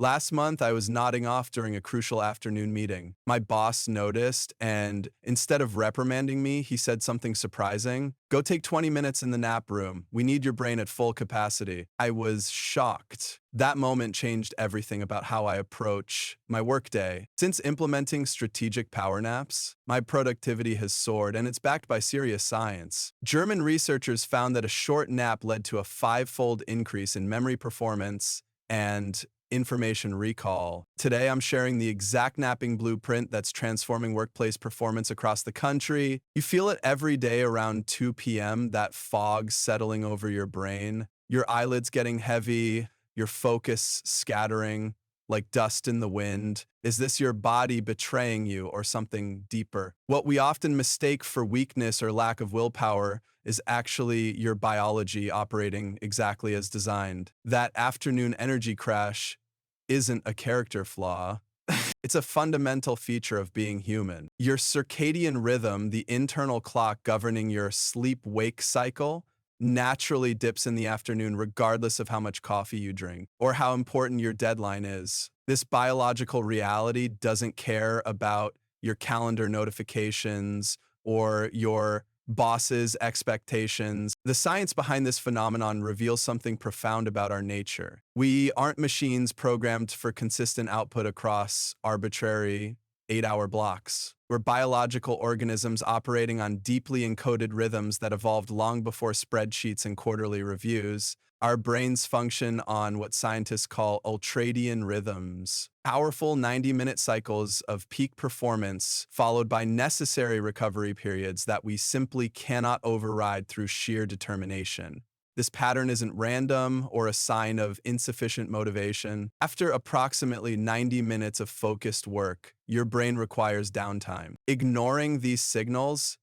Last month, I was nodding off during a crucial afternoon meeting. My boss noticed, and instead of reprimanding me, he said something surprising. Go take 20 minutes in the nap room. We need your brain at full capacity. I was shocked. That moment changed everything about how I approach my workday. Since implementing strategic power naps, my productivity has soared, and it's backed by serious science. German researchers found that a short nap led to a five-fold increase in memory performance and information recall. Today, I'm sharing the exact napping blueprint that's transforming workplace performance across the country. You feel it every day around 2 p.m., that fog settling over your brain, your eyelids getting heavy, your focus scattering like dust in the wind. Is this your body betraying you or something deeper? What we often mistake for weakness or lack of willpower is actually your biology operating exactly as designed. That afternoon energy crash isn't a character flaw. It's a fundamental feature of being human. Your circadian rhythm, the internal clock governing your sleep-wake cycle, naturally dips in the afternoon regardless of how much coffee you drink or how important your deadline is. This biological reality doesn't care about your calendar notifications or your boss's expectations. The science behind this phenomenon reveals something profound about our nature. We aren't machines programmed for consistent output across arbitrary 8-hour blocks. We're biological organisms operating on deeply encoded rhythms that evolved long before spreadsheets and quarterly reviews. Our brains function on what scientists call ultradian rhythms, powerful 90-minute cycles of peak performance followed by necessary recovery periods that we simply cannot override through sheer determination. This pattern isn't random or a sign of insufficient motivation. After approximately 90 minutes of focused work, your brain requires downtime. Ignoring these signals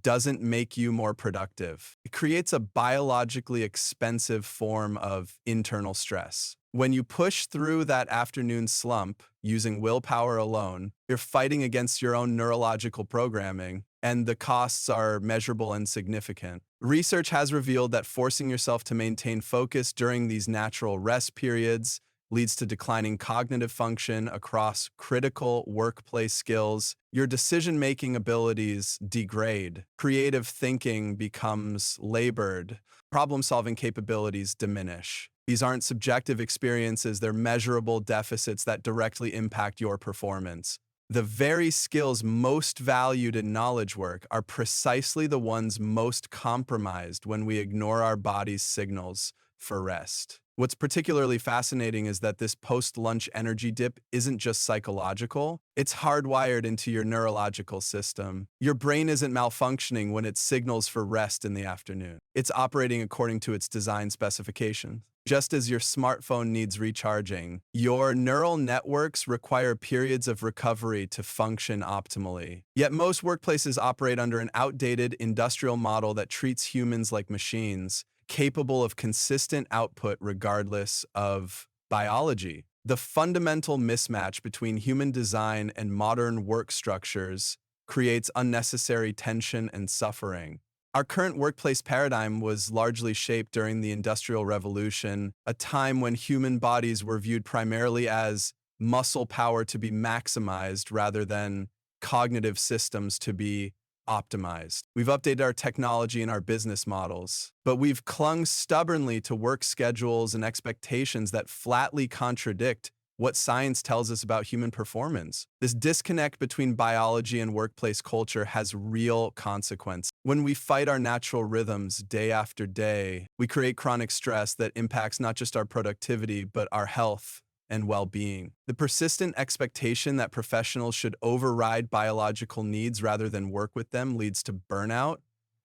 doesn't make you more productive. It creates a biologically expensive form of internal stress. When you push through that afternoon slump using willpower alone, you're fighting against your own neurological programming, and the costs are measurable and significant. Research has revealed that forcing yourself to maintain focus during these natural rest periods leads to declining cognitive function across critical workplace skills. Your decision-making abilities degrade. Creative thinking becomes labored. Problem-solving capabilities diminish. These aren't subjective experiences, they're measurable deficits that directly impact your performance. The very skills most valued in knowledge work are precisely the ones most compromised when we ignore our body's signals for rest. What's particularly fascinating is that this post-lunch energy dip isn't just psychological, it's hardwired into your neurological system. Your brain isn't malfunctioning when it signals for rest in the afternoon. It's operating according to its design specifications. Just as your smartphone needs recharging, your neural networks require periods of recovery to function optimally. Yet most workplaces operate under an outdated industrial model that treats humans like machines, capable of consistent output regardless of biology. The fundamental mismatch between human design and modern work structures creates unnecessary tension and suffering. Our current workplace paradigm was largely shaped during the Industrial Revolution, a time when human bodies were viewed primarily as muscle power to be maximized rather than cognitive systems to be optimized. We've updated our technology and our business models, but we've clung stubbornly to work schedules and expectations that flatly contradict what science tells us about human performance. This disconnect between biology and workplace culture has real consequences. When we fight our natural rhythms day after day, we create chronic stress that impacts not just our productivity, but our health and well-being. The persistent expectation that professionals should override biological needs rather than work with them leads to burnout,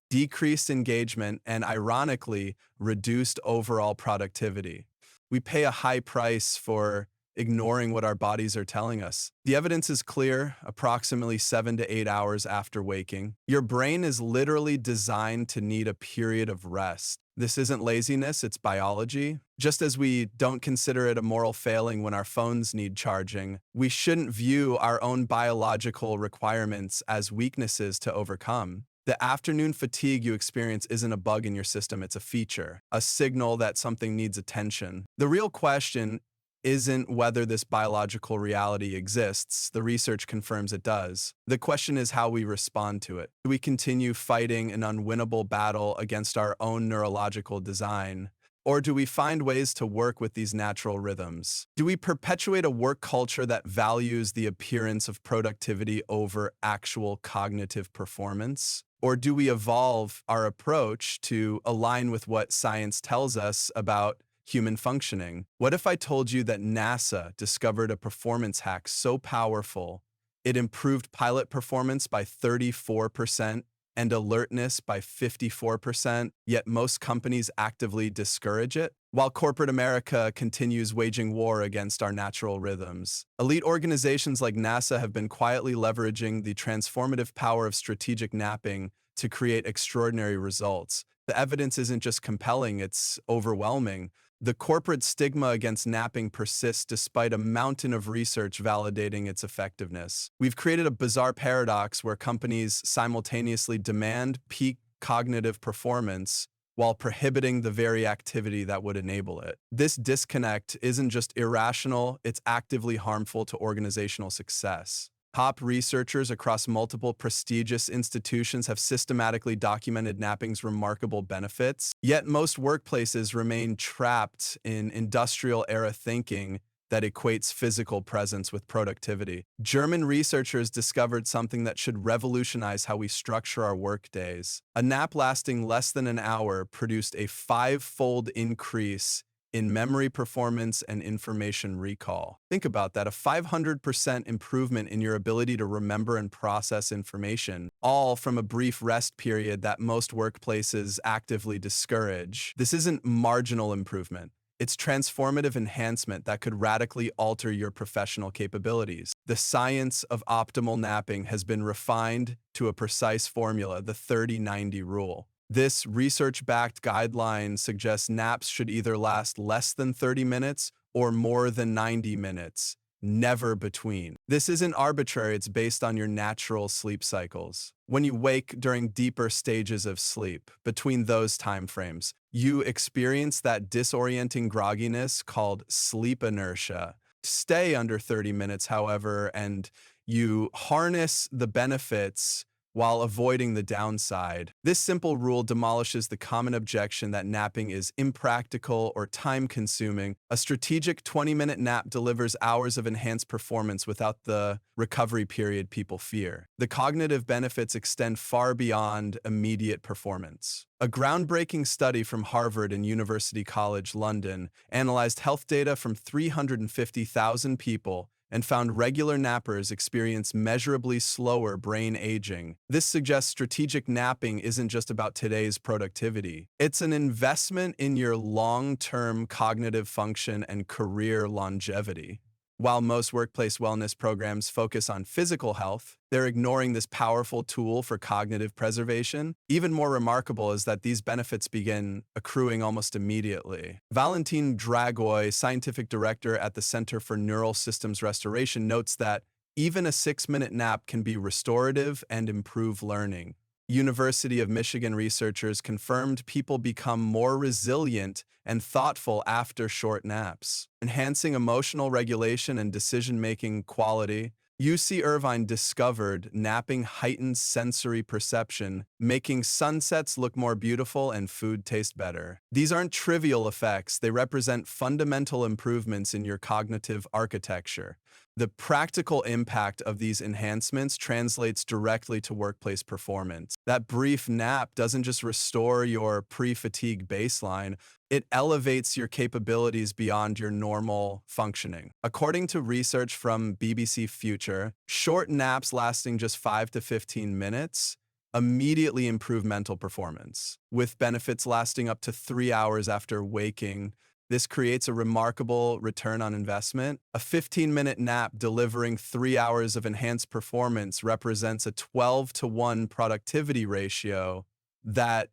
decreased engagement, and ironically, reduced overall productivity. We pay a high price for ignoring what our bodies are telling us. The evidence is clear. Approximately 7 to 8 hours after waking, your brain is literally designed to need a period of rest. This isn't laziness, it's biology. Just as we don't consider it a moral failing when our phones need charging, we shouldn't view our own biological requirements as weaknesses to overcome. The afternoon fatigue you experience isn't a bug in your system, it's a feature, a signal that something needs attention. The real question isn't whether this biological reality exists. The research confirms it does. The question is how we respond to it. Do we continue fighting an unwinnable battle against our own neurological design? Or do we find ways to work with these natural rhythms? Do we perpetuate a work culture that values the appearance of productivity over actual cognitive performance? Or do we evolve our approach to align with what science tells us about human functioning? What if I told you that NASA discovered a performance hack so powerful it improved pilot performance by 34% and alertness by 54%, yet most companies actively discourage it? While corporate America continues waging war against our natural rhythms, elite organizations like NASA have been quietly leveraging the transformative power of strategic napping to create extraordinary results. The evidence isn't just compelling, it's overwhelming. The corporate stigma against napping persists despite a mountain of research validating its effectiveness. We've created a bizarre paradox where companies simultaneously demand peak cognitive performance while prohibiting the very activity that would enable it. This disconnect isn't just irrational, it's actively harmful to organizational success. Top researchers across multiple prestigious institutions have systematically documented napping's remarkable benefits, yet most workplaces remain trapped in industrial-era thinking that equates physical presence with productivity. German researchers discovered something that should revolutionize how we structure our workdays. A nap lasting less than an hour produced a 5-fold increase in memory performance and information recall. Think about that, a 500% improvement in your ability to remember and process information, all from a brief rest period that most workplaces actively discourage. This isn't marginal improvement. It's transformative enhancement that could radically alter your professional capabilities. The science of optimal napping has been refined to a precise formula, the 30-90 rule. This research-backed guideline suggests naps should either last less than 30 minutes or more than 90 minutes, never between. This isn't arbitrary, it's based on your natural sleep cycles. When you wake during deeper stages of sleep, between those time frames, you experience that disorienting grogginess called sleep inertia. Stay under 30 minutes, however, and you harness the benefits while avoiding the downside. This simple rule demolishes the common objection that napping is impractical or time-consuming. A strategic 20-minute nap delivers hours of enhanced performance without the recovery period people fear. The cognitive benefits extend far beyond immediate performance. A groundbreaking study from Harvard and University College London analyzed health data from 350,000 people and found regular nappers experience measurably slower brain aging. This suggests strategic napping isn't just about today's productivity. It's an investment in your long-term cognitive function and career longevity. While most workplace wellness programs focus on physical health, they're ignoring this powerful tool for cognitive preservation. Even more remarkable is that these benefits begin accruing almost immediately. Valentin Dragoy, scientific director at the Center for Neural Systems Restoration, notes that even a 6-minute nap can be restorative and improve learning. University of Michigan researchers confirmed people become more resilient and thoughtful after short naps, enhancing emotional regulation and decision-making quality. UC Irvine discovered napping heightens sensory perception, making sunsets look more beautiful and food taste better. These aren't trivial effects, they represent fundamental improvements in your cognitive architecture. The practical impact of these enhancements translates directly to workplace performance. That brief nap doesn't just restore your pre-fatigue baseline, it elevates your capabilities beyond your normal functioning. According to research from BBC Future, short naps lasting just 5 to 15 minutes immediately improve mental performance, with benefits lasting up to 3 hours after waking. This creates a remarkable return on investment. A 15-minute nap delivering 3 hours of enhanced performance represents a 12-to-1 productivity ratio that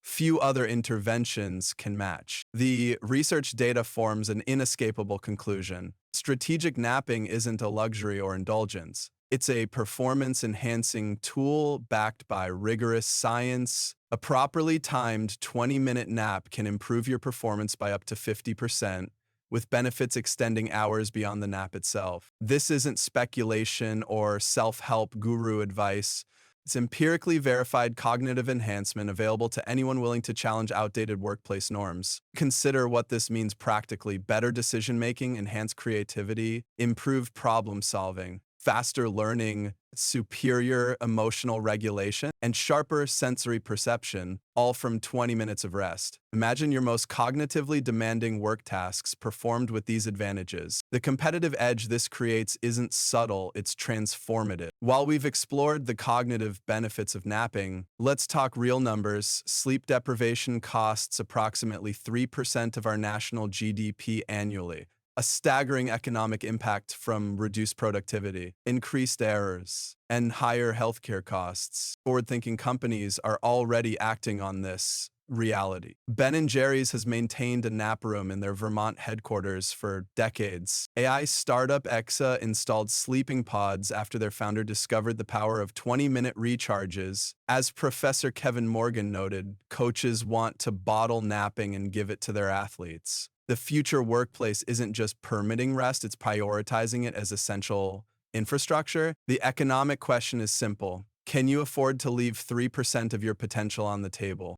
few other interventions can match. The research data forms an inescapable conclusion. Strategic napping isn't a luxury or indulgence. It's a performance-enhancing tool backed by rigorous science. A properly timed 20-minute nap can improve your performance by up to 50%, with benefits extending hours beyond the nap itself. This isn't speculation or self-help guru advice. It's empirically verified cognitive enhancement available to anyone willing to challenge outdated workplace norms. Consider what this means practically: better decision-making, enhanced creativity, improved problem-solving, faster learning, superior emotional regulation, and sharper sensory perception, all from 20 minutes of rest. Imagine your most cognitively demanding work tasks performed with these advantages. The competitive edge this creates isn't subtle, it's transformative. While we've explored the cognitive benefits of napping, let's talk real numbers. Sleep deprivation costs approximately 3% of our national GDP annually, a staggering economic impact from reduced productivity, increased errors, and higher healthcare costs. Forward-thinking companies are already acting on this reality. Ben & Jerry's has maintained a nap room in their Vermont headquarters for decades. AI startup Exa installed sleeping pods after their founder discovered the power of 20-minute recharges. As Professor Kevin Morgan noted, coaches want to bottle napping and give it to their athletes. The future workplace isn't just permitting rest, it's prioritizing it as essential infrastructure. The economic question is simple: can you afford to leave 3% of your potential on the table?